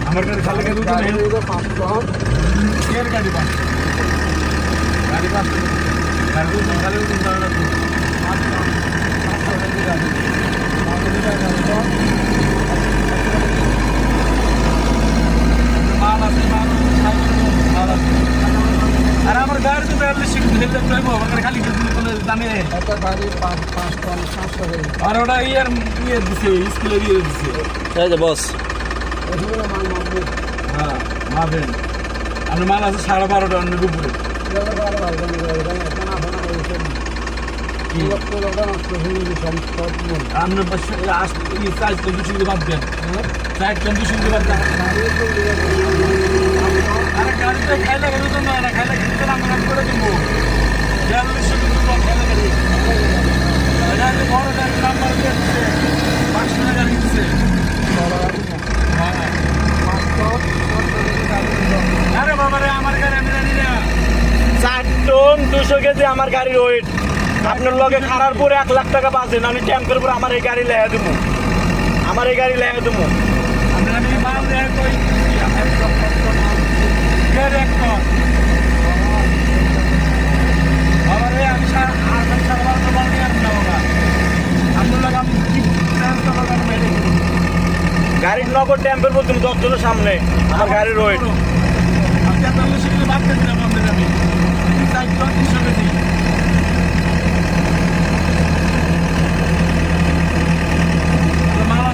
আমার গাড়ি খালি গাড়ি তো নেই 5 টন এর গাড়ি 5 গাড়ি 5 গাড়ি তো খালি তো দাঁড়া না 5 টন 500 গাড়ি মাল আছে মাল আছে আর আমার গাড়ি তো বেরলে শিখতে হেলতে যাবো আমার খালি কোনো দামে একটা গাড়ি 5 টন 700 আর ওটা ইয়ে দিছে স্কুলে দিয়ে দিছে এই যে বস হ্যাঁ মাবেন আর মাল আছে 12.5 টনের উপরে আপনি চার টন 200 বাদ দেন 4 টন 200 বাদ দেন আরে গাড়িতে খাইলে গেল তো না খাইলে কিন্তু আমরা করে দিব 4200 কিন্তু খাইলে গেল এটা বড় গাড়ি নাম্বার দিয়ে দিচ্ছে 500 টাকা দিচ্ছে আরে বাবা রে আমার গাড়ি আমি জানি না 4 টন 200 কেজি আমার গাড়ির ওয়েট আপনার লগে খারার পরে 1 লাখ টাকা বাজেন আমি ট্যাম্পের পরে আমার এই গাড়ি লেয়া দেবো আমার এই গাড়ি লেয়া দেবো আমরা আমি মাল দেয় কই আমার গাড়ি এক টন বাবা রে আমি সারা মাল নিয়ে আসবো না বাবা আপনার লাগে আমি কি ট্রান্সফার করলাম মেরে গাড়ির নগদ ট্যাম্পের পর তুমি 10 জনের সামনে আমার গাড়ির ওয়েট আপনি এত বেশি বাদ দেন না আমাদের আমি 4 টন 300 কেজি